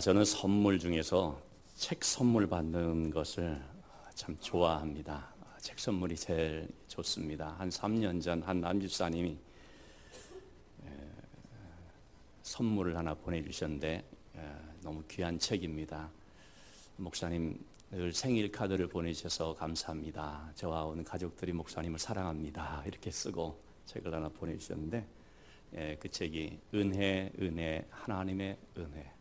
저는 선물 중에서 책 선물 받는 것을 참 좋아합니다. 책 선물이 제일 좋습니다. 한 3년 전 한 남집사님이 선물을 하나 보내주셨는데 너무 귀한 책입니다. 목사님 늘 생일 카드를 보내주셔서 감사합니다. 저와 온 가족들이 목사님을 사랑합니다. 이렇게 쓰고 책을 하나 보내주셨는데 그 책이 은혜, 하나님의 은혜.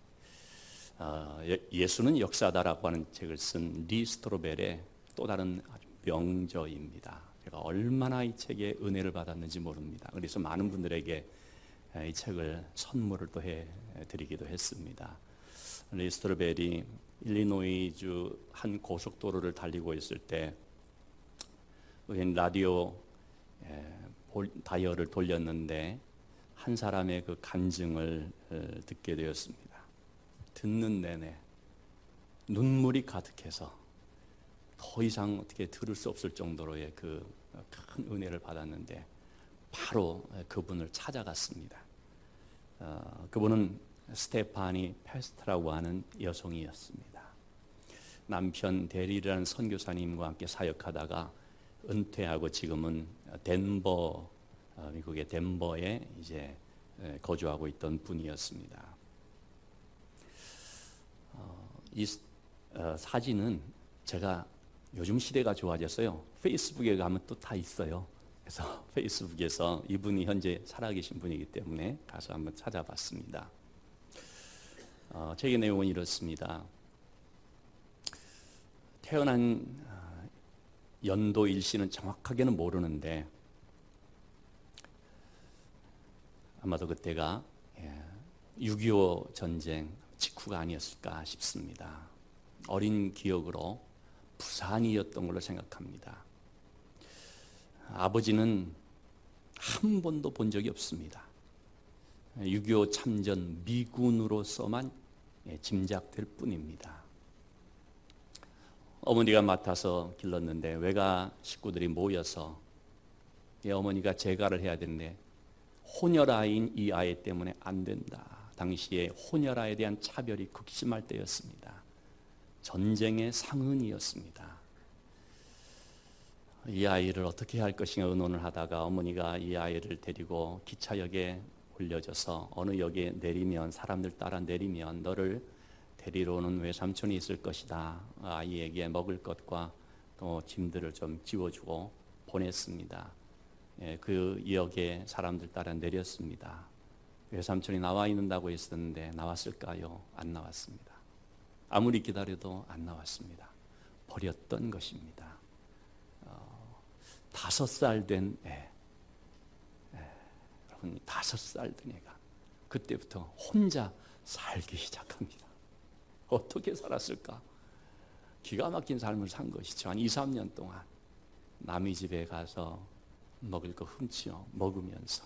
예수는 역사다라고 하는 책을 쓴 리 스트로벨의 또 다른 아주 명저입니다. 제가 얼마나 이 책에 은혜를 받았는지 모릅니다. 그래서 많은 분들에게 이 책을 선물을 또 해드리기도 했습니다. 리 스트로벨이 일리노이주 한 고속도로를 달리고 있을 때 라디오 다이얼을 돌렸는데 한 사람의 그 간증을 듣게 되었습니다. 듣는 내내 눈물이 가득해서 더 이상 어떻게 들을 수 없을 정도로의 그 큰 은혜를 받았는데 바로 그분을 찾아갔습니다. 그분은 스테파니 페스트라고 하는 여성이었습니다. 남편 데리라는 선교사님과 함께 사역하다가 은퇴하고 지금은 미국의 덴버에 이제 거주하고 있던 분이었습니다. 이 사진은 제가 요즘 시대가 좋아졌어요. 페이스북에 가면 또 다 있어요. 그래서 페이스북에서 이분이 현재 살아계신 분이기 때문에 가서 한번 찾아봤습니다. 책의 내용은 이렇습니다. 태어난 연도 일시는 정확하게는 모르는데 아마도 그때가 6.25 전쟁 직후가 아니었을까 싶습니다. 어린 기억으로 부산이었던 걸로 생각합니다. 아버지는 한 번도 본 적이 없습니다. 6.25 참전 미군으로서만 짐작될 뿐입니다. 어머니가 맡아서 길렀는데 외가 식구들이 모여서 어머니가 재가를 해야 되는데 혼혈아이인 이 아이 때문에 안 된다. 당시에 혼혈아이에 대한 차별이 극심할 때였습니다. 전쟁의 상흔이었습니다. 이 아이를 어떻게 할 것인가 의논을 하다가 어머니가 이 아이를 데리고 기차역에 올려줘서 어느 역에 내리면 사람들 따라 내리면 너를 데리러 오는 외삼촌이 있을 것이다. 아이에게 먹을 것과 또 짐들을 좀 지워주고 보냈습니다. 그 역에 사람들 따라 내렸습니다. 외삼촌이 나와 있는다고 했었는데 나왔을까요? 안 나왔습니다. 아무리 기다려도 안 나왔습니다. 버렸던 것입니다. 5살 된 애. 여러분 5살 된 애가 그때부터 혼자 살기 시작합니다. 어떻게 살았을까? 기가 막힌 삶을 산 것이죠. 한 2, 3년 동안 남의 집에 가서 먹을 거 훔치어 먹으면서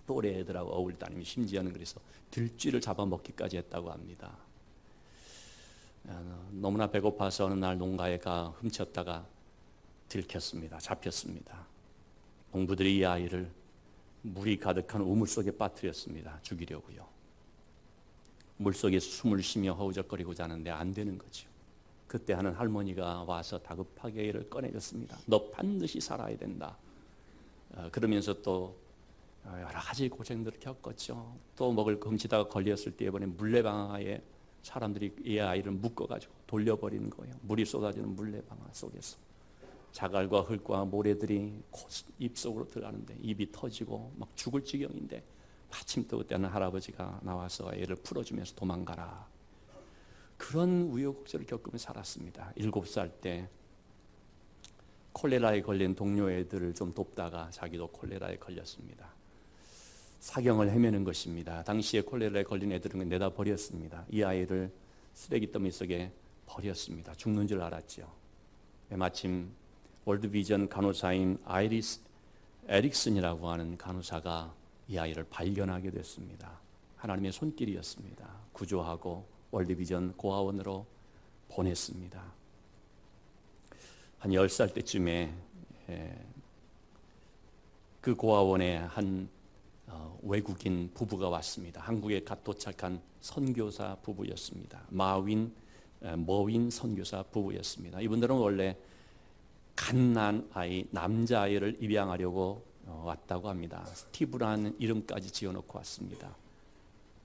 또래 애들하고 어울려 다니며 심지어는 그래서 들쥐를 잡아먹기까지 했다고 합니다. 너무나 배고파서 어느 날 농가에 가 훔쳤다가 들켰습니다. 잡혔습니다. 농부들이 이 아이를 물이 가득한 우물 속에 빠뜨렸습니다. 죽이려고요. 물속에 숨을 쉬며 허우적거리고 자는데 안 되는 거죠. 그때 하는 할머니가 와서 다급하게 얘를 꺼내줬습니다. 너 반드시 살아야 된다. 그러면서 또 여러 가지 고생들을 겪었죠. 또 먹을 거 훔치다가 걸렸을 때 이번에 물레방아에 사람들이 이 아이를 묶어가지고 돌려버리는 거예요. 물이 쏟아지는 물레방아 속에서 자갈과 흙과 모래들이 입속으로 들어가는데 입이 터지고 막 죽을 지경인데 마침 또 그때는 할아버지가 나와서 애를 풀어주면서 도망가라. 그런 우여곡절을 겪으며 살았습니다. 7살 때 콜레라에 걸린 동료 애들을 좀 돕다가 자기도 콜레라에 걸렸습니다. 사경을 헤매는 것입니다. 당시에 콜레라에 걸린 애들은 내다 버렸습니다. 이 아이를 쓰레기 더미 속에 버렸습니다. 죽는 줄 알았죠. 마침 월드비전 간호사인 아이리스 에릭슨이라고 하는 간호사가 이 아이를 발견하게 됐습니다. 하나님의 손길이었습니다. 구조하고 월드비전 고아원으로 보냈습니다. 한 10살 때쯤에 그 고아원에 한 외국인 부부가 왔습니다. 한국에 갓 도착한 선교사 부부였습니다. 머윈 선교사 부부였습니다. 이분들은 원래 갓난 아이, 남자아이를 입양하려고 왔다고 합니다. 스티브라는 이름까지 지어놓고 왔습니다.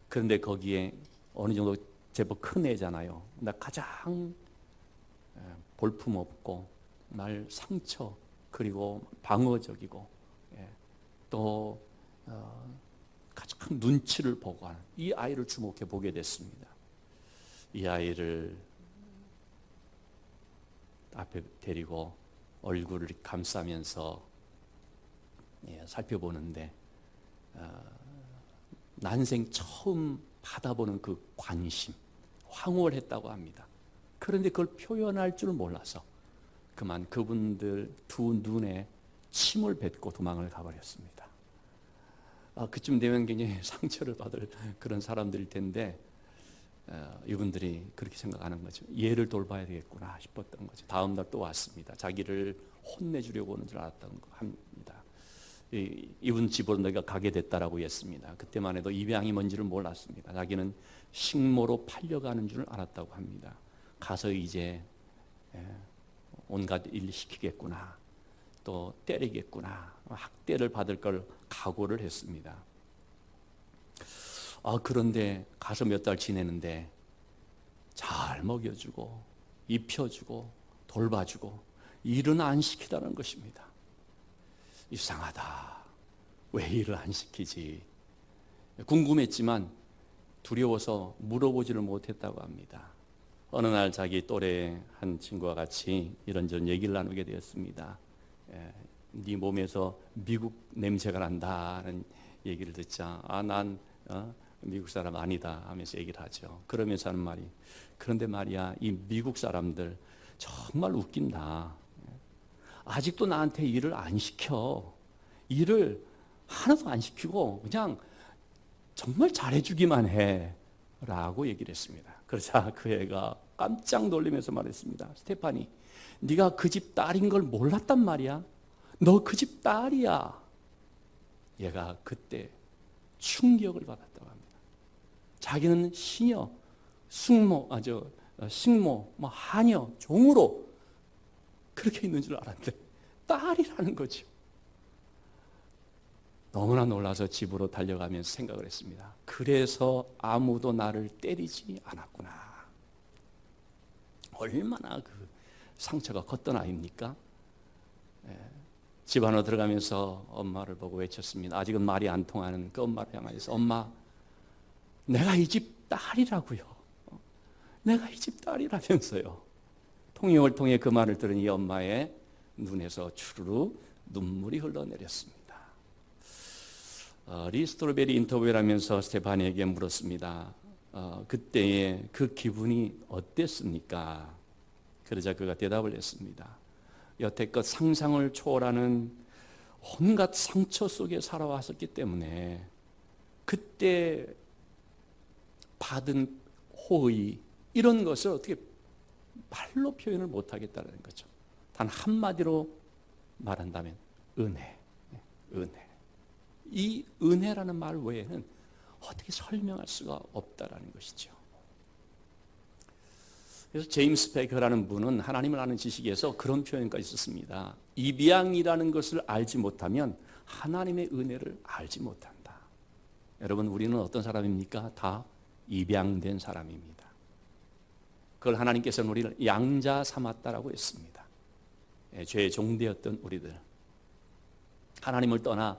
그런데 거기에 어느 정도 제법 큰 애잖아요. 근데 가장 볼품없고 날 상처 그리고 방어적이고 또 가장 눈치를 보고 하는 이 아이를 주목해 보게 됐습니다. 이 아이를 앞에 데리고 얼굴을 감싸면서 살펴보는데 난생 처음 받아보는 그 관심, 황홀했다고 합니다. 그런데 그걸 표현할 줄 몰라서 그만 그분들 두 눈에 침을 뱉고 도망을 가버렸습니다. 그쯤 되면 굉장히 상처를 받을 그런 사람들일 텐데 이분들이 그렇게 생각하는 거죠. 얘를 돌봐야 되겠구나 싶었던 거죠. 다음 날 또 왔습니다. 자기를 혼내주려고 오는 줄 알았다고 합니다. 이분 집으로 내가 가게 됐다라고 했습니다. 그때만 해도 입양이 뭔지를 몰랐습니다. 자기는 식모로 팔려가는 줄 알았다고 합니다. 가서 이제 온갖 일 시키겠구나, 또 때리겠구나, 학대를 받을 걸 각오를 했습니다. 그런데 가서 몇 달 지내는데 잘 먹여주고 입혀주고 돌봐주고 일은 안 시키다는 것입니다. 이상하다. 왜 일을 안 시키지? 궁금했지만 두려워서 물어보지를 못했다고 합니다. 어느 날 자기 또래 한 친구와 같이 이런저런 얘기를 나누게 되었습니다. 네 몸에서 미국 냄새가 난다는 얘기를 듣자 난 미국 사람 아니다 하면서 얘기를 하죠. 그러면서 하는 말이, 그런데 말이야 이 미국 사람들 정말 웃긴다. 아직도 나한테 일을 안 시켜. 일을 하나도 안 시키고 그냥 정말 잘해주기만 해 라고 얘기를 했습니다. 그러자 그 애가 깜짝 놀라면서 말했습니다. 스테파니, 네가 그 집 딸인 걸 몰랐단 말이야? 너 그 집 딸이야. 얘가 그때 충격을 받았다고 합니다. 자기는 시녀, 식모, 하녀, 종으로 그렇게 있는 줄 알았는데 딸이라는 거죠. 너무나 놀라서 집으로 달려가면서 생각을 했습니다. 그래서 아무도 나를 때리지 않았구나. 얼마나 그 상처가 컸던 아이입니까? 집 안으로 들어가면서 엄마를 보고 외쳤습니다. 아직은 말이 안 통하는 그 엄마를 향해서, 엄마, 내가 이 집 딸이라고요. 내가 이 집 딸이라면서요. 통역을 통해 그 말을 들은 이 엄마의 눈에서 주르르 눈물이 흘러내렸습니다. 리 스트로베리 인터뷰를 하면서 스테파니에게 물었습니다. 그때의 그 기분이 어땠습니까? 그러자 그가 대답을 했습니다. 여태껏 상상을 초월하는 온갖 상처 속에 살아왔었기 때문에 그때 받은 호의 이런 것을 어떻게 말로 표현을 못하겠다는 거죠. 단 한마디로 말한다면 은혜. 이 은혜라는 말 외에는 어떻게 설명할 수가 없다라는 것이죠. 그래서 제임스 베커라는 분은 하나님을 아는 지식에서 그런 표현까지 썼습니다. 입양이라는 것을 알지 못하면 하나님의 은혜를 알지 못한다. 여러분, 우리는 어떤 사람입니까? 다 입양된 사람입니다. 그걸 하나님께서는 우리를 양자 삼았다라고 했습니다. 죄의 종되었던 우리들, 하나님을 떠나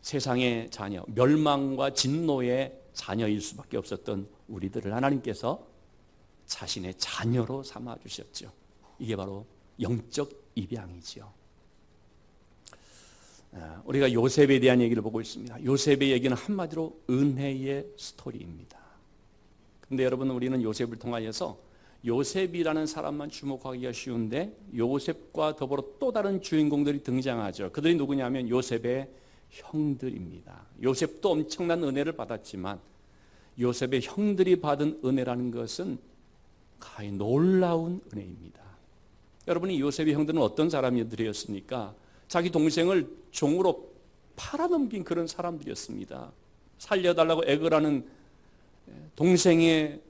세상의 자녀, 멸망과 진노의 자녀일 수밖에 없었던 우리들을 하나님께서 자신의 자녀로 삼아주셨죠. 이게 바로 영적 입양이죠. 우리가 요셉에 대한 얘기를 보고 있습니다. 요셉의 얘기는 한마디로 은혜의 스토리입니다. 그런데 여러분, 우리는 요셉을 통하여서 요셉이라는 사람만 주목하기가 쉬운데 요셉과 더불어 또 다른 주인공들이 등장하죠. 그들이 누구냐면 요셉의 형들입니다. 요셉도 엄청난 은혜를 받았지만 요셉의 형들이 받은 은혜라는 것은 가히 놀라운 은혜입니다. 여러분이 요셉의 형들은 어떤 사람들이었습니까? 자기 동생을 종으로 팔아넘긴 그런 사람들이었습니다. 살려달라고 애걸하는 동생의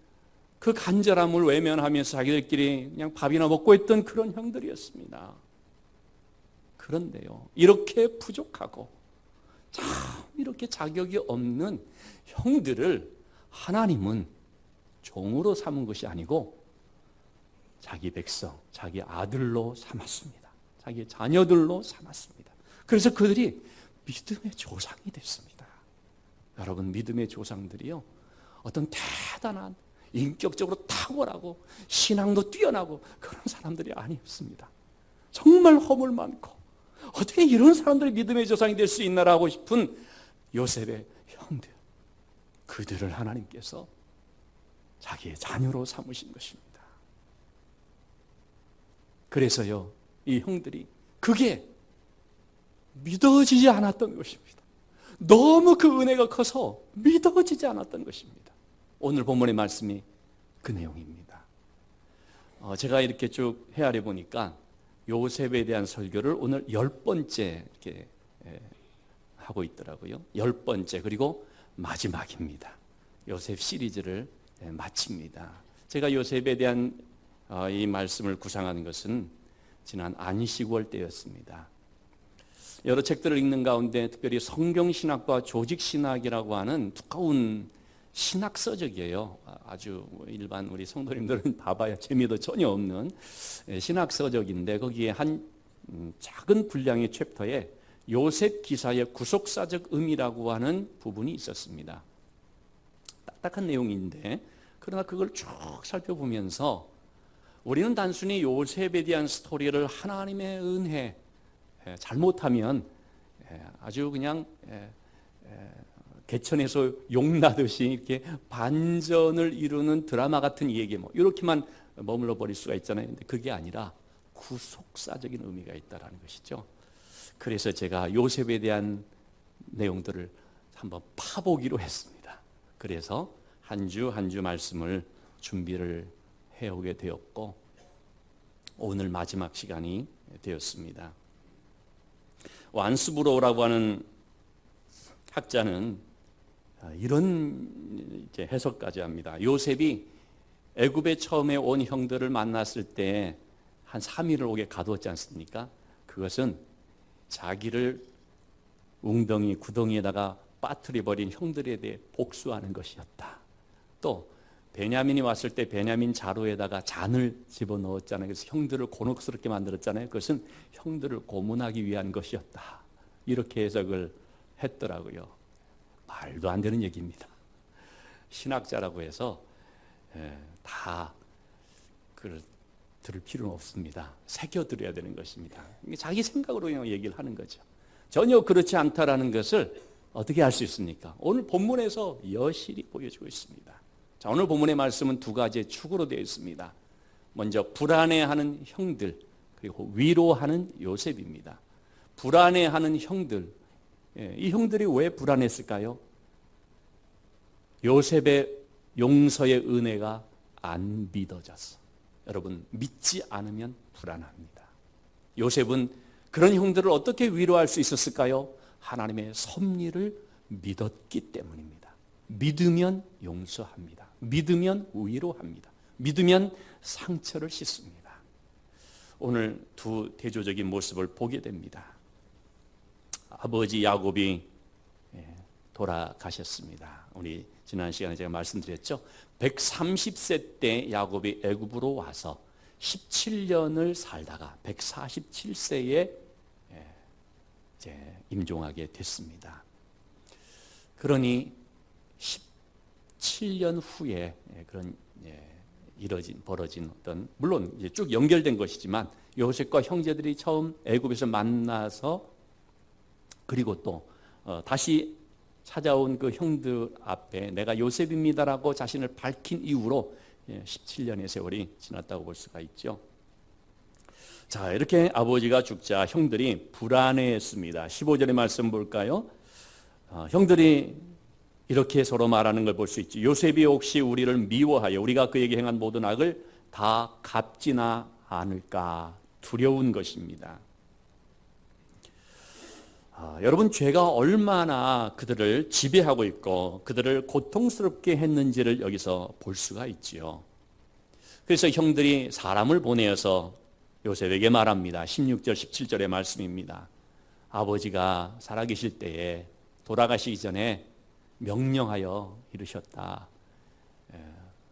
그 간절함을 외면하면서 자기들끼리 그냥 밥이나 먹고 있던 그런 형들이었습니다. 그런데요, 이렇게 부족하고 참 이렇게 자격이 없는 형들을 하나님은 종으로 삼은 것이 아니고 자기 백성, 자기 아들로 삼았습니다. 자기 자녀들로 삼았습니다. 그래서 그들이 믿음의 조상이 됐습니다. 여러분, 믿음의 조상들이요, 어떤 대단한 인격적으로 탁월하고 신앙도 뛰어나고 그런 사람들이 아니었습니다. 정말 허물 많고 어떻게 이런 사람들이 믿음의 조상이 될 수 있나라고 싶은 요셉의 형들, 그들을 하나님께서 자기의 자녀로 삼으신 것입니다. 그래서요, 이 형들이 그게 믿어지지 않았던 것입니다. 너무 그 은혜가 커서 믿어지지 않았던 것입니다. 오늘 본문의 말씀이 그 내용입니다. 제가 이렇게 쭉 헤아려 보니까 요셉에 대한 설교를 오늘 10번째 이렇게 하고 있더라고요. 10번째, 그리고 마지막입니다. 요셉 시리즈를 마칩니다. 제가 요셉에 대한 이 말씀을 구상하는 것은 지난 안식월 때였습니다. 여러 책들을 읽는 가운데 특별히 성경신학과 조직신학이라고 하는 두꺼운 신학서적이에요. 아주 일반 우리 성도님들은 봐봐야 재미도 전혀 없는 신학서적인데, 거기에 한 작은 분량의 챕터에 요셉 기사의 구속사적 의미라고 하는 부분이 있었습니다. 딱딱한 내용인데, 그러나 그걸 쭉 살펴보면서 우리는 단순히 요셉에 대한 스토리를 하나님의 은혜, 잘못하면 아주 그냥 개천에서 용나듯이 이렇게 반전을 이루는 드라마 같은 얘기, 이렇게만 머물러 버릴 수가 있잖아요. 근데 그게 아니라 구속사적인 의미가 있다라는 것이죠. 그래서 제가 요셉에 대한 내용들을 한번 파보기로 했습니다. 그래서 한 주 한 주 말씀을 준비를 해오게 되었고, 오늘 마지막 시간이 되었습니다. 완스브로우라고 하는 학자는 이런 이제 해석까지 합니다. 요셉이 애굽에 처음에 온 형들을 만났을 때 한 3일을 옥에 가두었지 않습니까? 그것은 자기를 웅덩이 구덩이에다가 빠뜨려 버린 형들에 대해 복수하는 것이었다. 또 베냐민이 왔을 때 베냐민 자루에다가 잔을 집어넣었잖아요. 그래서 형들을 곤혹스럽게 만들었잖아요. 그것은 형들을 고문하기 위한 것이었다. 이렇게 해석을 했더라고요. 말도 안 되는 얘기입니다. 신학자라고 해서 다 그걸 들을 필요는 없습니다. 새겨들어야 되는 것입니다. 자기 생각으로 그냥 얘기를 하는 거죠. 전혀 그렇지 않다라는 것을 어떻게 알 수 있습니까? 오늘 본문에서 여실히 보여주고 있습니다. 자, 오늘 본문의 말씀은 두 가지의 축으로 되어 있습니다. 먼저 불안해하는 형들, 그리고 위로하는 요셉입니다. 불안해하는 형들, 이 형들이 왜 불안했을까요? 요셉의 용서의 은혜가 안 믿어졌어. 여러분, 믿지 않으면 불안합니다. 요셉은 그런 형들을 어떻게 위로할 수 있었을까요? 하나님의 섭리를 믿었기 때문입니다. 믿으면 용서합니다. 믿으면 위로합니다. 믿으면 상처를 씻습니다. 오늘 두 대조적인 모습을 보게 됩니다. 아버지 야곱이 돌아가셨습니다. 우리 지난 시간에 제가 말씀드렸죠. 130세 때 야곱이 애굽으로 와서 17년을 살다가 147세에 이제 임종하게 됐습니다. 그러니 17년 후에 그런 벌어진 어떤, 물론 이제 쭉 연결된 것이지만 요셉과 형제들이 처음 애굽에서 만나서, 그리고 또 다시 찾아온 그 형들 앞에 내가 요셉입니다라고 자신을 밝힌 이후로 17년의 세월이 지났다고 볼 수가 있죠. 자, 이렇게 아버지가 죽자 형들이 불안해했습니다. 15절의 말씀 볼까요? 형들이 이렇게 서로 말하는 걸 볼 수 있죠. 요셉이 혹시 우리를 미워하여 우리가 그에게 행한 모든 악을 다 갚지나 않을까 두려운 것입니다. 여러분, 죄가 얼마나 그들을 지배하고 있고 그들을 고통스럽게 했는지를 여기서 볼 수가 있지요. 그래서 형들이 사람을 보내어서 요셉에게 말합니다. 16절 17절의 말씀입니다. 아버지가 살아계실 때에 돌아가시기 전에 명령하여 이르셨다.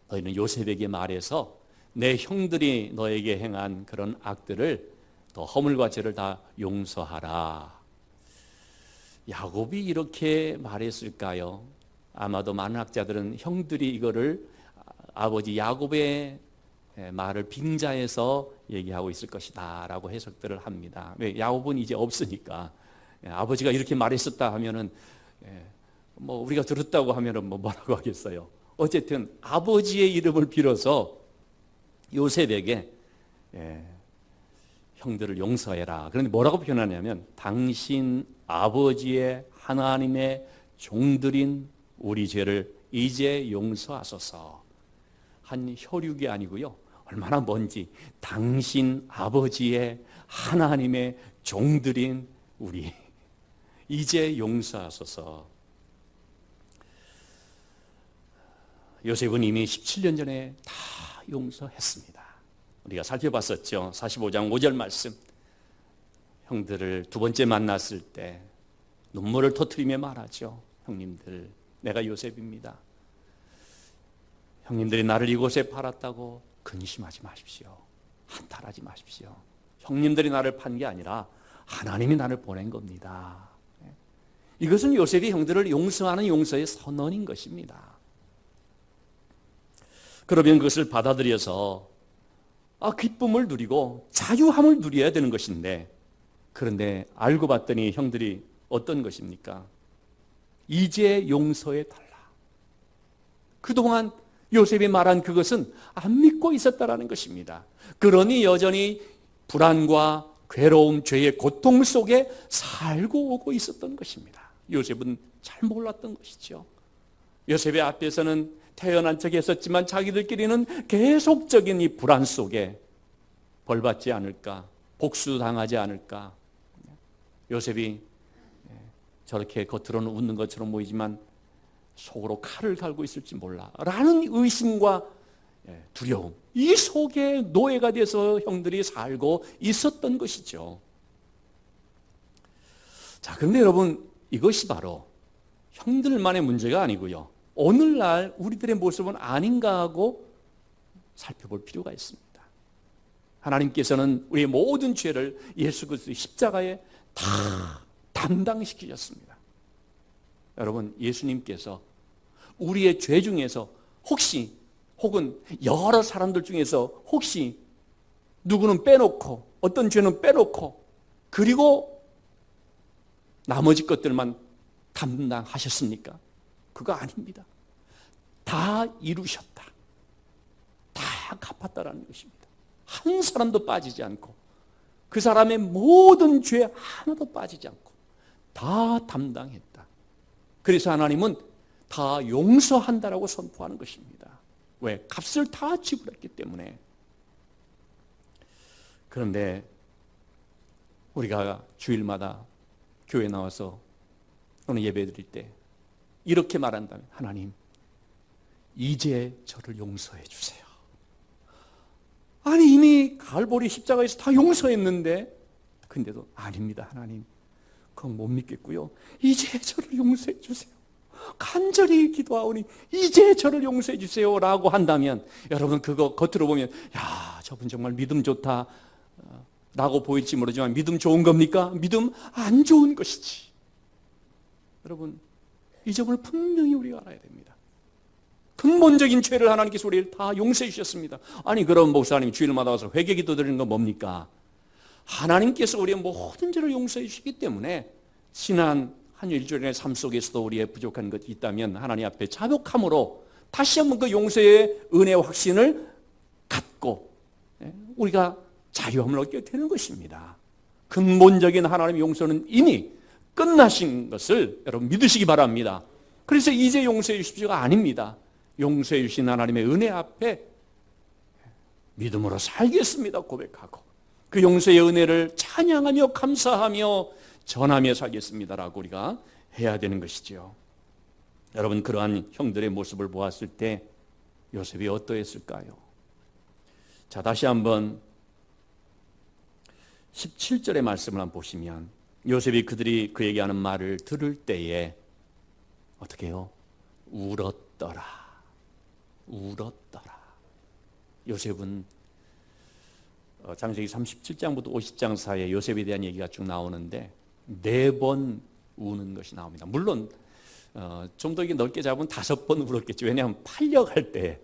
너희는 요셉에게 말해서 내 형들이 너에게 행한 그런 악들을, 또 허물과 죄를 다 용서하라. 야곱이 이렇게 말했을까요? 아마도 많은 학자들은 형들이 이거를 아버지 야곱의 말을 빙자해서 얘기하고 있을 것이다 라고 해석들을 합니다. 왜? 야곱은 이제 없으니까. 아버지가 이렇게 말했었다 하면은 뭐 우리가 들었다고 하면은 뭐라고 하겠어요. 어쨌든 아버지의 이름을 빌어서 요셉에게 형들을 용서해라. 그런데 뭐라고 표현하냐면 당신 아버지의 하나님의 종들인 우리 죄를 이제 용서하소서. 한 혈육이 아니고요. 얼마나 먼지, 당신 아버지의 하나님의 종들인 우리 이제 용서하소서. 요셉은 이미 17년 전에 다 용서했습니다. 우리가 살펴봤었죠. 45장 5절 말씀. 형들을 두 번째 만났을 때 눈물을 터뜨리며 말하죠. 형님들, 내가 요셉입니다. 형님들이 나를 이곳에 팔았다고 근심하지 마십시오. 한탄하지 마십시오. 형님들이 나를 판 게 아니라 하나님이 나를 보낸 겁니다. 이것은 요셉이 형들을 용서하는 용서의 선언인 것입니다. 그러면 그것을 받아들여서 기쁨을 누리고 자유함을 누려야 되는 것인데, 그런데 알고 봤더니 형들이 어떤 것입니까? 이제 용서해달라. 그동안 요셉이 말한 그것은 안 믿고 있었다라는 것입니다. 그러니 여전히 불안과 괴로움, 죄의 고통 속에 살고 오고 있었던 것입니다. 요셉은 잘 몰랐던 것이죠. 요셉의 앞에서는 태연한 척 했었지만 자기들끼리는 계속적인 이 불안 속에 벌받지 않을까, 복수당하지 않을까. 요셉이 저렇게 겉으로는 웃는 것처럼 보이지만 속으로 칼을 갈고 있을지 몰라 라는 의심과 두려움, 이 속에 노예가 돼서 형들이 살고 있었던 것이죠. 자, 그런데 여러분, 이것이 바로 형들만의 문제가 아니고요, 오늘날 우리들의 모습은 아닌가 하고 살펴볼 필요가 있습니다. 하나님께서는 우리의 모든 죄를 예수 그리스도의 십자가에 다 담당시키셨습니다. 여러분, 예수님께서 우리의 죄 중에서 혹은 여러 사람들 중에서 혹시 누구는 빼놓고, 어떤 죄는 빼놓고, 그리고 나머지 것들만 담당하셨습니까? 그거 아닙니다. 다 이루셨다. 다 갚았다라는 것입니다. 한 사람도 빠지지 않고, 그 사람의 모든 죄 하나도 빠지지 않고 다 담당했다. 그래서 하나님은 다 용서한다라고 선포하는 것입니다. 왜? 값을 다 지불했기 때문에. 그런데 우리가 주일마다 교회 나와서 또는 예배 드릴 때 이렇게 말한다면, 하나님, 이제 저를 용서해 주세요. 아니, 이미 갈보리 십자가에서 다 용서했는데, 근데도 아닙니다, 하나님. 그건 못 믿겠고요. 이제 저를 용서해 주세요. 간절히 기도하오니 이제 저를 용서해 주세요 라고 한다면, 여러분, 그거 겉으로 보면 야, 저분 정말 믿음 좋다 라고 보일지 모르지만 믿음 좋은 겁니까? 믿음 안 좋은 것이지. 여러분, 이 점을 분명히 우리가 알아야 됩니다. 근본적인 죄를 하나님께서 우리를 다 용서해 주셨습니다. 아니, 그럼 목사님 주일마다 와서 회개 기도 드리는 건 뭡니까? 하나님께서 우리의 모든 죄를 용서해 주시기 때문에 지난 한 일주일의 삶 속에서도 우리의 부족한 것이 있다면 하나님 앞에 자복함으로 다시 한번 그 용서의 은혜와 확신을 갖고 우리가 자유함을 얻게 되는 것입니다. 근본적인 하나님의 용서는 이미 끝나신 것을 여러분 믿으시기 바랍니다. 그래서 이제 용서해 주십시오가 아닙니다. 용서해 주신 하나님의 은혜 앞에 믿음으로 살겠습니다 고백하고, 그 용서의 은혜를 찬양하며 감사하며 전하며 살겠습니다라고 우리가 해야 되는 것이죠. 여러분, 그러한 형들의 모습을 보았을 때 요셉이 어떠했을까요? 자, 다시 한번 17절의 말씀을 한번 보시면 요셉이 그들이 그에게 하는 말을 들을 때에 어떻게 해요? 울었더라. 울었더라. 요셉은 창세기 37장부터 50장 사이에 요셉에 대한 얘기가 쭉 나오는데 4번 우는 것이 나옵니다. 물론 좀 더 넓게 잡으면 5번 울었겠죠. 왜냐하면 팔려갈 때,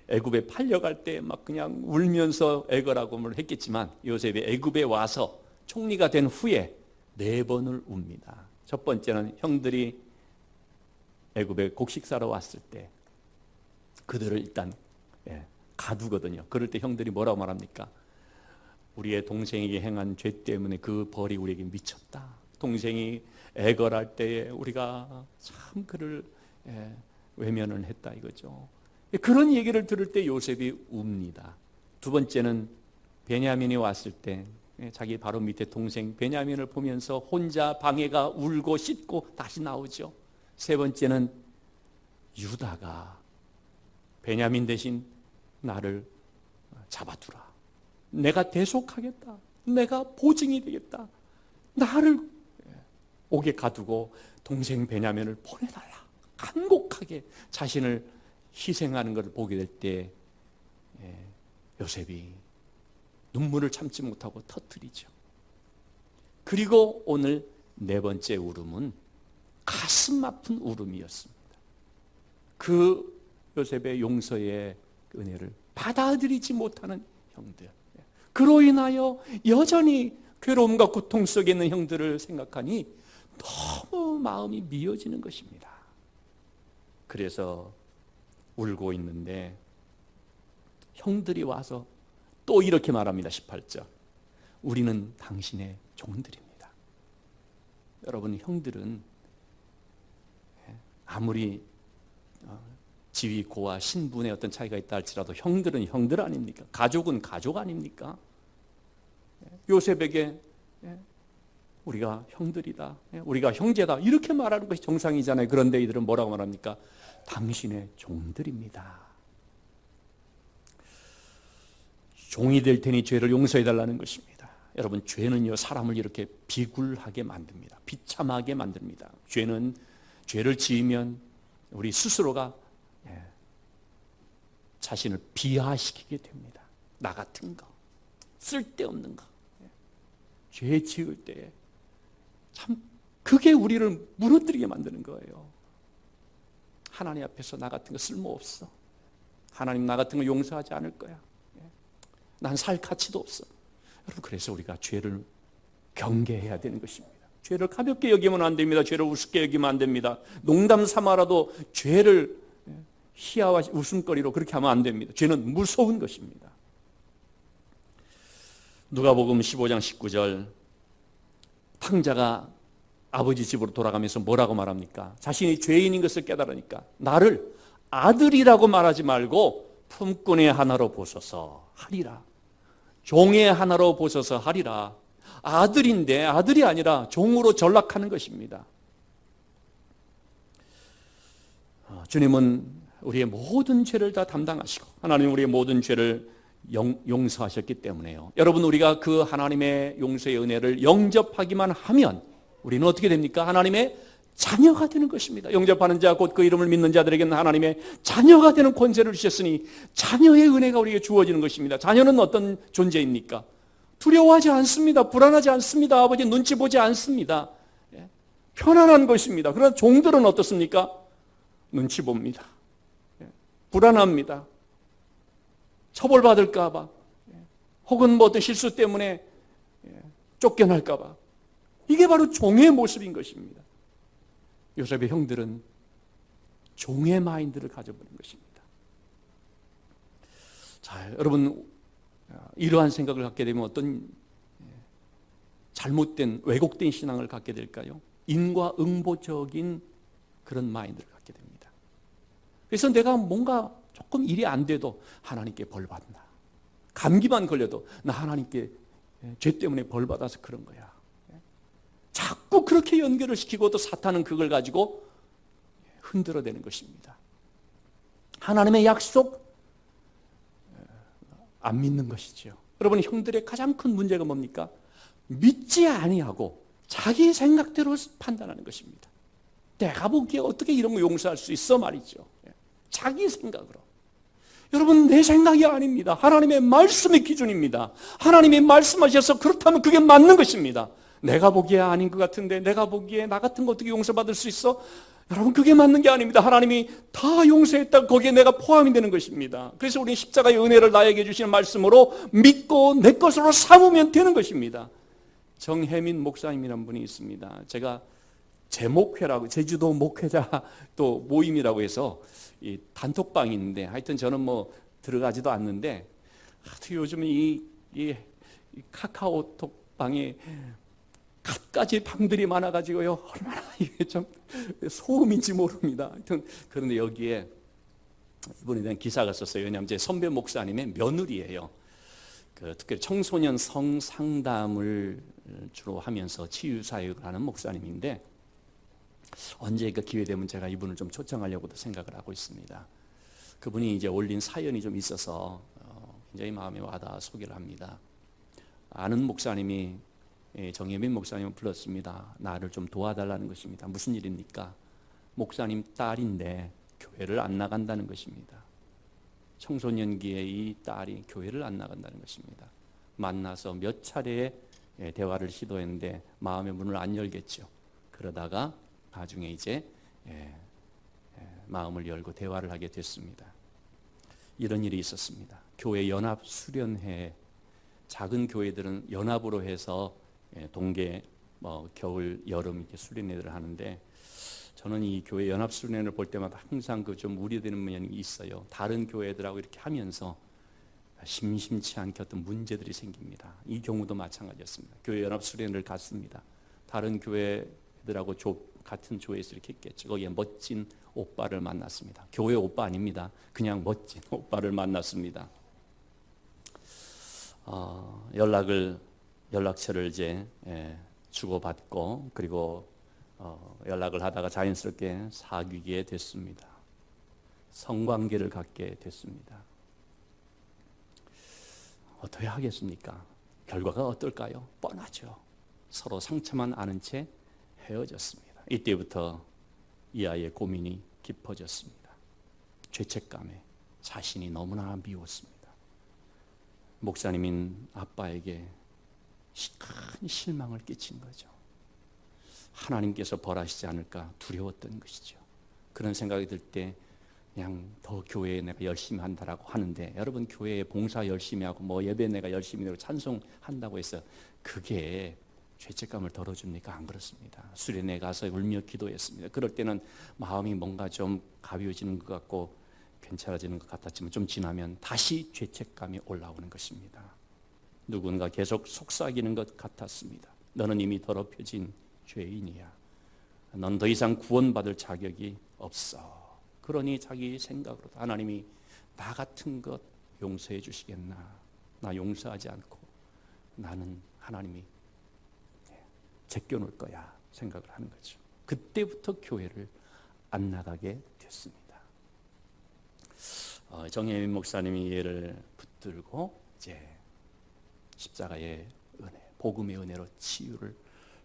애굽에 팔려갈 때 막 그냥 울면서 애걸하고 했겠지만 요셉이 애굽에 와서 총리가 된 후에 4번을 웁니다. 첫 번째는 형들이 애굽에 곡식사러 왔을 때 그들을 일단 가두거든요. 그럴 때 형들이 뭐라고 말합니까? 우리의 동생에게 행한 죄 때문에 그 벌이 우리에게 미쳤다. 동생이 애걸할 때에 우리가 참 그를 외면을 했다 이거죠. 그런 얘기를 들을 때 요셉이 웁니다. 두 번째는 베냐민이 왔을 때 자기 바로 밑에 동생 베냐민을 보면서 혼자 방에가 울고 씻고 다시 나오죠. 세 번째는 유다가 베냐민 대신 나를 잡아두라. 내가 대속하겠다. 내가 보증이 되겠다. 나를 옥에 가두고 동생 베냐민을 보내달라. 간곡하게 자신을 희생하는 것을 보게 될 때 요셉이 눈물을 참지 못하고 터뜨리죠. 그리고 오늘 4번째 울음은 가슴 아픈 울음이었습니다. 그 요셉의 용서의 은혜를 받아들이지 못하는 형들, 그로 인하여 여전히 괴로움과 고통 속에 있는 형들을 생각하니 너무 마음이 미어지는 것입니다. 그래서 울고 있는데 형들이 와서 또 이렇게 말합니다. 18절. 우리는 당신의 종들입니다. 여러분, 형들은 아무리 지위, 고와 신분의 어떤 차이가 있다 할지라도 형들은 형들 아닙니까? 가족은 가족 아닙니까? 요셉에게 우리가 형들이다, 우리가 형제다 이렇게 말하는 것이 정상이잖아요. 그런데 이들은 뭐라고 말합니까? 당신의 종들입니다. 종이 될 테니 죄를 용서해달라는 것입니다. 여러분, 죄는요 사람을 이렇게 비굴하게 만듭니다. 비참하게 만듭니다. 죄를 지으면 우리 스스로가 자신을 비하시키게 됩니다. 나 같은 거, 쓸데없는 거. 죄 지을 때 참 그게 우리를 무너뜨리게 만드는 거예요. 하나님 앞에서 나 같은 거 쓸모없어. 하나님 나 같은 거 용서하지 않을 거야. 난 살 가치도 없어. 여러분, 그래서 우리가 죄를 경계해야 되는 것입니다. 죄를 가볍게 여기면 안 됩니다. 죄를 우습게 여기면 안 됩니다. 농담 삼아라도 죄를 희화와 웃음거리로 그렇게 하면 안 됩니다. 죄는 무서운 것입니다. 누가복음 15장 19절, 탕자가 아버지 집으로 돌아가면서 뭐라고 말합니까? 자신이 죄인인 것을 깨달으니까 나를 아들이라고 말하지 말고 품꾼의 하나로 보소서 하리라. 종의 하나로 보소서 하리라. 아들인데 아들이 아니라 종으로 전락하는 것입니다. 주님은 우리의 모든 죄를 다 담당하시고 하나님 우리의 모든 죄를 용서하셨기 때문에요. 여러분, 우리가 그 하나님의 용서의 은혜를 영접하기만 하면 우리는 어떻게 됩니까? 하나님의 자녀가 되는 것입니다. 영접하는 자 곧 그 이름을 믿는 자들에게는 하나님의 자녀가 되는 권세를 주셨으니 자녀의 은혜가 우리에게 주어지는 것입니다. 자녀는 어떤 존재입니까? 두려워하지 않습니다. 불안하지 않습니다. 아버지 눈치 보지 않습니다. 편안한 것입니다. 그러나 종들은 어떻습니까? 눈치 봅니다. 불안합니다. 처벌받을까 봐, 혹은 뭐 어떤 실수 때문에 쫓겨날까 봐. 이게 바로 종의 모습인 것입니다. 요셉의 형들은 종의 마인드를 가져버린 것입니다. 자, 여러분, 이러한 생각을 갖게 되면 어떤 잘못된 왜곡된 신앙을 갖게 될까요? 인과응보적인 그런 마인드를 갖게 됩니다. 그래서 내가 뭔가 조금 일이 안 돼도 하나님께 벌 받는다. 감기만 걸려도 나 하나님께 죄 때문에 벌 받아서 그런 거야. 자꾸 그렇게 연결을 시키고 또 사탄은 그걸 가지고 흔들어대는 것입니다. 하나님의 약속 안 믿는 것이죠. 여러분, 형들의 가장 큰 문제가 뭡니까? 믿지 아니하고 자기 생각대로 판단하는 것입니다. 내가 보기에 어떻게 이런 거 용서할 수 있어 말이죠. 자기 생각으로. 여러분, 내 생각이 아닙니다. 하나님의 말씀이 기준입니다. 하나님이 말씀하셔서 그렇다면 그게 맞는 것입니다. 내가 보기에 아닌 것 같은데, 내가 보기에 나 같은 거 어떻게 용서받을 수 있어? 여러분, 그게 맞는 게 아닙니다. 하나님이 다 용서했다, 거기에 내가 포함이 되는 것입니다. 그래서 우리 십자가의 은혜를 나에게 주시는 말씀으로 믿고 내 것으로 삼으면 되는 것입니다. 정혜민 목사님이라는 분이 있습니다. 제가 제목회라고, 제주도 목회자 또 모임이라고 해서 이 단톡방이 있는데, 하여튼 저는 뭐 들어가지도 않는데, 요즘 이 카카오톡방에 갖가지 방들이 많아가지고요, 얼마나 이게 좀 소음인지 모릅니다. 하여튼 그런데 여기에 이분에 대한 기사가 썼어요. 왜냐하면 제 선배 목사님의 며느리예요. 특히 청소년 성상담을 주로 하면서 치유사역을 하는 목사님인데, 언제 그 기회 되면 제가 이분을 좀 초청하려고도 생각을 하고 있습니다. 그분이 이제 올린 사연이 좀 있어서 굉장히 마음에 와닿아 소개를 합니다. 아는 목사님이 정혜민 목사님을 불렀습니다. 나를 좀 도와달라는 것입니다. 무슨 일입니까? 목사님 딸인데 교회를 안 나간다는 것입니다. 청소년기에 이 딸이 교회를 안 나간다는 것입니다. 만나서 몇 차례의 대화를 시도했는데 마음의 문을 안 열겠죠. 그러다가 나중에 이제 마음을 열고 대화를 하게 됐습니다. 이런 일이 있었습니다. 교회 연합 수련회, 작은 교회들은 연합으로 해서 동계 겨울 여름 이렇게 수련회를 하는데, 저는 이 교회 연합 수련회를 볼 때마다 항상 그 좀 우려되는 면이 있어요. 다른 교회들하고 이렇게 하면서 심심치 않게 어떤 문제들이 생깁니다. 이 경우도 마찬가지였습니다. 교회 연합 수련회를 갔습니다. 다른 교회들하고 같은 조에서 이렇게 있겠죠. 거기에 멋진 오빠를 만났습니다. 교회 오빠 아닙니다. 그냥 멋진 오빠를 만났습니다. 연락처를 이제 주고받고, 그리고 연락을 하다가 자연스럽게 사귀게 됐습니다. 성관계를 갖게 됐습니다. 어떻게 하겠습니까? 결과가 어떨까요? 뻔하죠. 서로 상처만 아는 채 헤어졌습니다. 이때부터 이 아이의 고민이 깊어졌습니다. 죄책감에 자신이 너무나 미웠습니다. 목사님인 아빠에게 큰 실망을 끼친 거죠. 하나님께서 벌하시지 않을까 두려웠던 것이죠. 그런 생각이 들 때 그냥 더 교회에 내가 열심히 한다라고 하는데, 여러분, 교회에 봉사 열심히 하고 뭐 예배 내가 열심히 하고 찬송한다고 해서 그게 죄책감을 덜어줍니까? 안 그렇습니다. 수련회 가서 울며 기도했습니다. 그럴 때는 마음이 뭔가 좀 가벼워지는 것 같고 괜찮아지는 것 같았지만, 좀 지나면 다시 죄책감이 올라오는 것입니다. 누군가 계속 속삭이는 것 같았습니다. 너는 이미 더럽혀진 죄인이야. 넌 더 이상 구원받을 자격이 없어. 그러니 자기 생각으로 하나님이 나 같은 것 용서해 주시겠나? 나 용서하지 않고 나는 하나님이 제껴놓을 거야 생각을 하는 거죠. 그때부터 교회를 안 나가게 됐습니다. 정혜민 목사님이 얘를 붙들고 이제 십자가의 은혜, 복음의 은혜로 치유를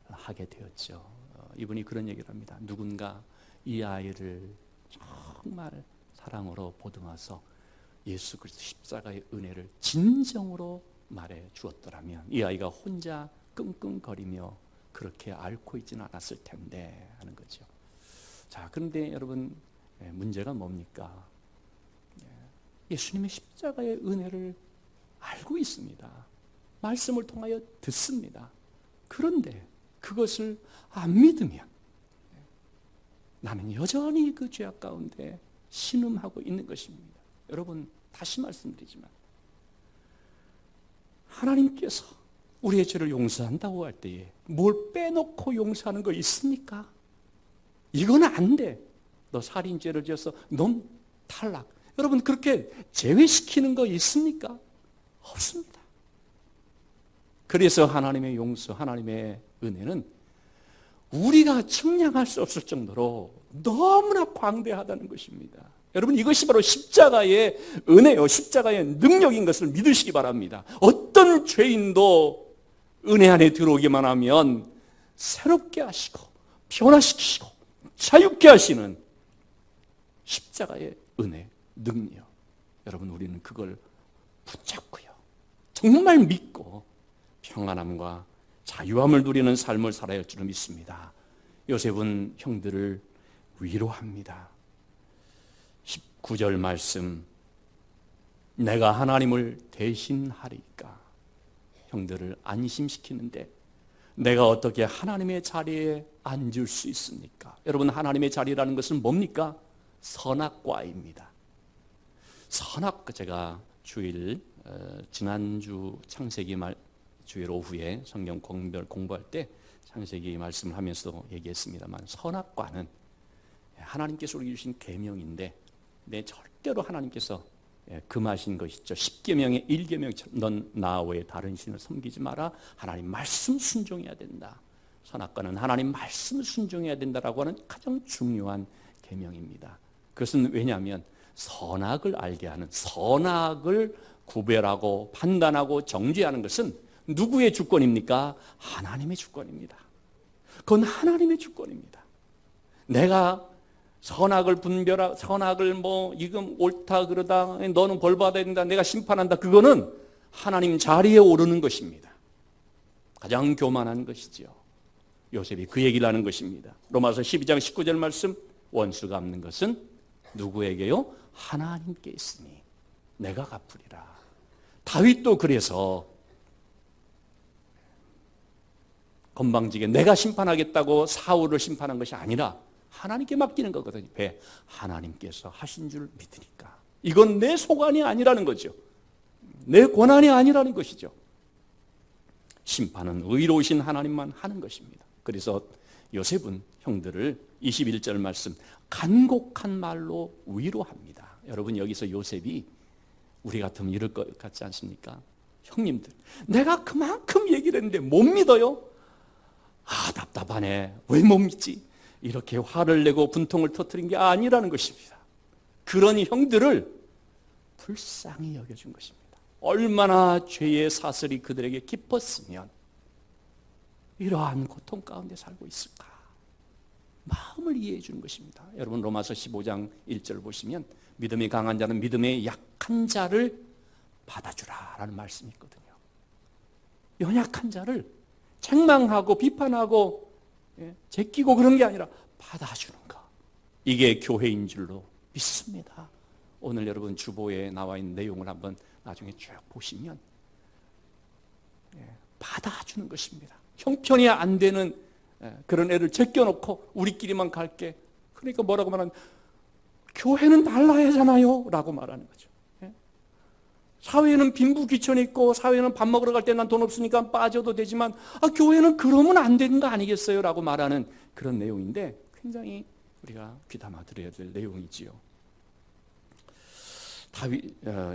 하게 되었죠. 이분이 그런 얘기를 합니다. 누군가 이 아이를 정말 사랑으로 보듬어서 예수 그리스도 십자가의 은혜를 진정으로 말해 주었더라면 이 아이가 혼자 끙끙거리며 그렇게 앓고 있지는 않았을 텐데 하는 거죠. 자, 그런데 여러분, 문제가 뭡니까? 예수님의 십자가의 은혜를 알고 있습니다. 말씀을 통하여 듣습니다. 그런데 그것을 안 믿으면 나는 여전히 그 죄악 가운데 신음하고 있는 것입니다. 여러분, 다시 말씀드리지만 하나님께서 우리의 죄를 용서한다고 할 때에 뭘 빼놓고 용서하는 거 있습니까? 이건 안 돼. 너 살인죄를 지어서 넌 탈락. 여러분, 그렇게 제외시키는 거 있습니까? 없습니다. 그래서 하나님의 용서, 하나님의 은혜는 우리가 측량할 수 없을 정도로 너무나 광대하다는 것입니다. 여러분, 이것이 바로 십자가의 은혜요, 십자가의 능력인 것을 믿으시기 바랍니다. 어떤 죄인도 은혜 안에 들어오기만 하면 새롭게 하시고 변화시키시고 자유케 하시는 십자가의 은혜, 능력. 여러분, 우리는 그걸 붙잡고요, 정말 믿고 평안함과 자유함을 누리는 삶을 살아야 할 줄을 믿습니다. 요셉은 형들을 위로합니다. 19절 말씀, 내가 하나님을 대신하리까. 형들을 안심시키는데 내가 어떻게 하나님의 자리에 앉을 수 있습니까? 여러분, 하나님의 자리라는 것은 뭡니까? 선악과입니다. 제가 지난주 창세기 주일 오후에 성경 공부할 때 창세기 말씀을 하면서 얘기했습니다만, 선악과는 하나님께서 우리에게 주신 계명인데 절대로 하나님께서 금하신 것이죠. 10계명의 1계명처럼 넌 나 외에 다른 신을 섬기지 마라. 하나님 말씀 순종해야 된다. 선악과는 하나님 말씀 순종해야 된다라고 하는 가장 중요한 계명입니다. 그것은 왜냐하면 선악을 알게 하는, 선악을 구별하고 판단하고 정죄하는 것은 누구의 주권입니까? 하나님의 주권입니다. 그건 하나님의 주권입니다. 내가 선악을 이건 옳다 그러다, 너는 벌 받아야 된다, 내가 심판한다, 그거는 하나님 자리에 오르는 것입니다. 가장 교만한 것이지요. 요셉이 그 얘기를 하는 것입니다. 로마서 12장 19절 말씀, 원수 갚는 것은 누구에게요? 하나님께 있으니 내가 갚으리라. 다윗도 그래서 건방지게 내가 심판하겠다고 사울을 심판한 것이 아니라 하나님께 맡기는 거거든요. 왜? 하나님께서 하신 줄 믿으니까. 이건 내 소관이 아니라는 거죠. 내 권한이 아니라는 것이죠. 심판은 의로우신 하나님만 하는 것입니다. 그래서 요셉은 형들을 21절 말씀, 간곡한 말로 위로합니다. 여러분, 여기서 요셉이 우리 같으면 이럴 것 같지 않습니까? 형님들, 내가 그만큼 얘기를 했는데 못 믿어요? 답답하네. 왜 못 믿지? 이렇게 화를 내고 분통을 터뜨린 게 아니라는 것입니다. 그러니 형들을 불쌍히 여겨준 것입니다. 얼마나 죄의 사슬이 그들에게 깊었으면 이러한 고통 가운데 살고 있을까? 마음을 이해해 주는 것입니다. 여러분, 로마서 15장 1절 보시면 믿음이 강한 자는 믿음의 약한 자를 받아주라라는 말씀이 있거든요. 연약한 자를 책망하고 비판하고 제끼고 그런 게 아니라 받아주는 것, 이게 교회인 줄로 믿습니다. 오늘 여러분 주보에 나와 있는 내용을 한번 나중에 쭉 보시면 받아주는 것입니다. 형편이 안 되는 그런 애를 제껴놓고 우리끼리만 갈게. 그러니까 뭐라고 말하면 교회는 달라야 하잖아요 라고 말하는 거죠. 사회는 빈부귀천이 있고 사회는 밥 먹으러 갈 때 난 돈 없으니까 빠져도 되지만 교회는 그러면 안 되는 거 아니겠어요? 라고 말하는 그런 내용인데 굉장히 우리가 귀담아 들어야 될 내용이지요.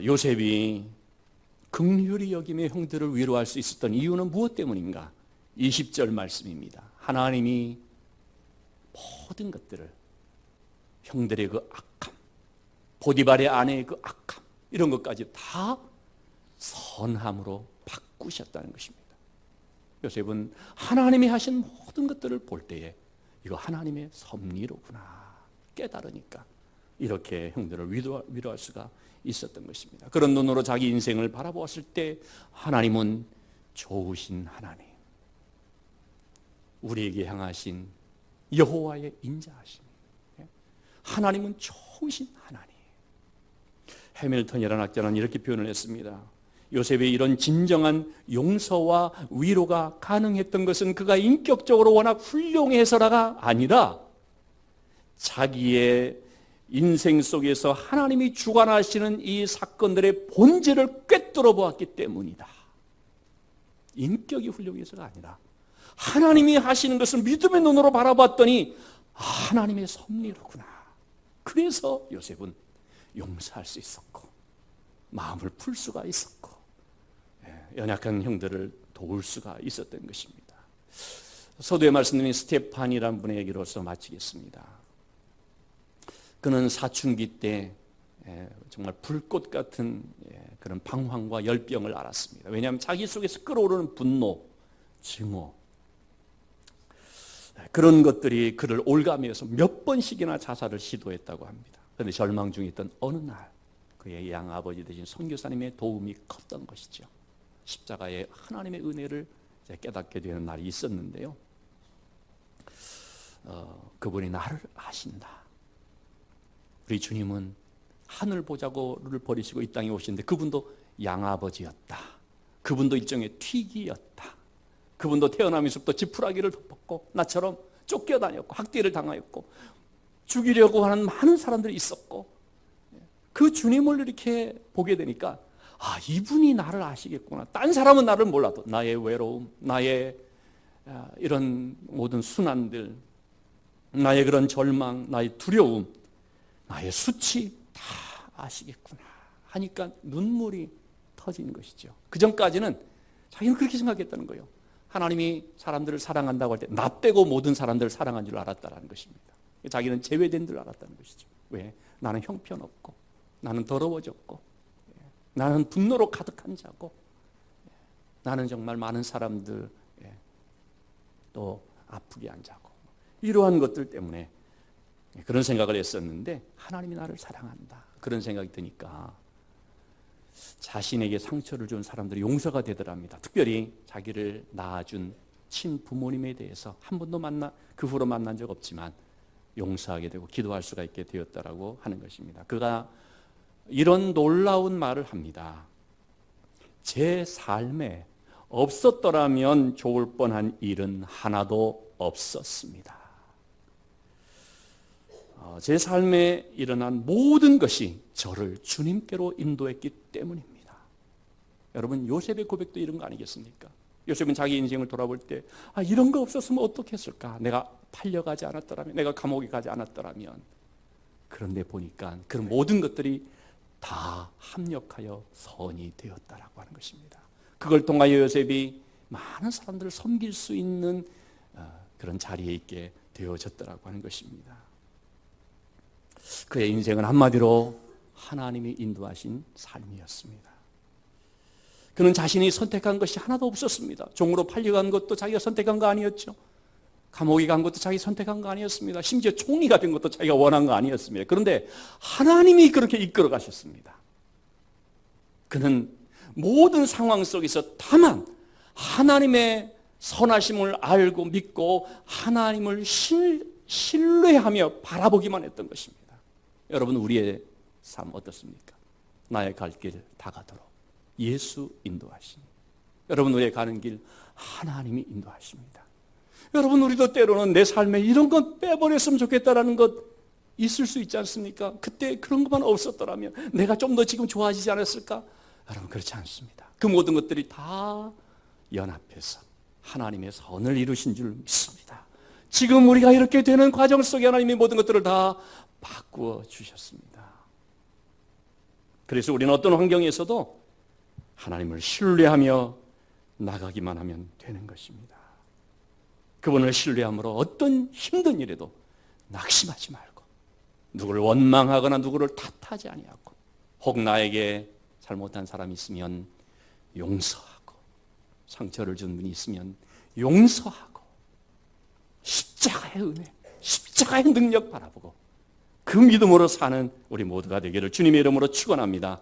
요셉이 긍휼히 여김의 형들을 위로할 수 있었던 이유는 무엇 때문인가? 20절 말씀입니다. 하나님이 모든 것들을, 형들의 그 악함, 보디발의 아내의 그 악함, 이런 것까지 다 선함으로 바꾸셨다는 것입니다. 요셉은 하나님이 하신 모든 것들을 볼 때에 이거 하나님의 섭리로구나 깨달으니까 이렇게 형들을 위로할 수가 있었던 것입니다. 그런 눈으로 자기 인생을 바라보았을 때 하나님은 좋으신 하나님, 우리에게 향하신 여호와의 인자하심, 하나님은 좋으신 하나님. 해밀턴이라는 학자는 이렇게 표현을 했습니다. 요셉의 이런 진정한 용서와 위로가 가능했던 것은 그가 인격적으로 워낙 훌륭해서가 아니라 자기의 인생 속에서 하나님이 주관하시는 이 사건들의 본질을 꿰뚫어 보았기 때문이다. 인격이 훌륭해서가 아니라 하나님이 하시는 것을 믿음의 눈으로 바라봤더니 하나님의 섭리로구나. 그래서 요셉은 용서할 수 있었고 마음을 풀 수가 있었고 연약한 형들을 도울 수가 있었던 것입니다. 서두에 말씀드린 스테판이라는 분의 얘기로서 마치겠습니다. 그는 사춘기 때 정말 불꽃 같은 그런 방황과 열병을 알았습니다. 왜냐하면 자기 속에서 끓어오르는 분노, 증오, 그런 것들이 그를 올가매어서 몇 번씩이나 자살을 시도했다고 합니다. 그런데 절망 중에 있던 어느 날 그의 양아버지 되신 선교사님의 도움이 컸던 것이죠. 십자가의 하나님의 은혜를 깨닫게 되는 날이 있었는데요. 그분이 나를 아신다. 우리 주님은 하늘 보자고를 버리시고 이 땅에 오시는데 그분도 양아버지였다. 그분도 일종의 튀기였다. 그분도 태어나면서부터 지푸라기를 덮었고 나처럼 쫓겨다녔고 학대를 당하였고 죽이려고 하는 많은 사람들이 있었고 그 주님을 이렇게 보게 되니까 이분이 나를 아시겠구나. 딴 사람은 나를 몰라도 나의 외로움, 나의 이런 모든 순환들, 나의 그런 절망, 나의 두려움, 나의 수치 다 아시겠구나 하니까 눈물이 터지는 것이죠. 그 전까지는 자기는 그렇게 생각했다는 거예요. 하나님이 사람들을 사랑한다고 할 때 나 빼고 모든 사람들을 사랑한 줄 알았다는 것입니다. 자기는 제외된 줄 알았다는 것이죠. 왜? 나는 형편없고 나는 더러워졌고 나는 분노로 가득한 자고 나는 정말 많은 사람들 또 아프게 한 자고 이러한 것들 때문에 그런 생각을 했었는데 하나님이 나를 사랑한다 그런 생각이 드니까 자신에게 상처를 준 사람들이 용서가 되더랍니다. 특별히 자기를 낳아준 친부모님에 대해서 한 번도 그 후로 만난 적 없지만 용서하게 되고 기도할 수가 있게 되었다라고 하는 것입니다. 그가 이런 놀라운 말을 합니다. 제 삶에 없었더라면 좋을 뻔한 일은 하나도 없었습니다. 제 삶에 일어난 모든 것이 저를 주님께로 인도했기 때문입니다. 여러분 요셉의 고백도 이런 거 아니겠습니까? 요셉은 자기 인생을 돌아볼 때 이런 거 없었으면 어떻게 했을까? 내가 팔려가지 않았더라면, 내가 감옥에 가지 않았더라면. 그런데 보니까 그런 모든 것들이 다 합력하여 선이 되었다라고 하는 것입니다. 그걸 통하여 요셉이 많은 사람들을 섬길 수 있는 그런 자리에 있게 되어졌다라고 하는 것입니다. 그의 인생은 한마디로 하나님이 인도하신 삶이었습니다. 그는 자신이 선택한 것이 하나도 없었습니다. 종으로 팔려간 것도 자기가 선택한 거 아니었죠. 감옥에 간 것도 자기 선택한 거 아니었습니다. 심지어 총리가 된 것도 자기가 원한 거 아니었습니다. 그런데 하나님이 그렇게 이끌어 가셨습니다. 그는 모든 상황 속에서 다만 하나님의 선하심을 알고 믿고 하나님을 신뢰하며 바라보기만 했던 것입니다. 여러분 우리의 삶 어떻습니까? 나의 갈 길 다 가도록 예수 인도하시니 여러분 우리의 가는 길 하나님이 인도하십니다. 여러분 우리도 때로는 내 삶에 이런 건 빼버렸으면 좋겠다라는 것 있을 수 있지 않습니까? 그때 그런 것만 없었더라면 내가 좀 더 지금 좋아지지 않았을까? 여러분 그렇지 않습니다. 그 모든 것들이 다 연합해서 하나님의 선을 이루신 줄 믿습니다. 지금 우리가 이렇게 되는 과정 속에 하나님이 모든 것들을 다 바꾸어 주셨습니다. 그래서 우리는 어떤 환경에서도 하나님을 신뢰하며 나가기만 하면 되는 것입니다. 그분을 신뢰함으로 어떤 힘든 일에도 낙심하지 말고 누구를 원망하거나 누구를 탓하지 아니하고 혹 나에게 잘못한 사람이 있으면 용서하고 상처를 준 분이 있으면 용서하고 십자가의 은혜, 십자가의 능력 바라보고 그 믿음으로 사는 우리 모두가 되기를 주님의 이름으로 축원합니다.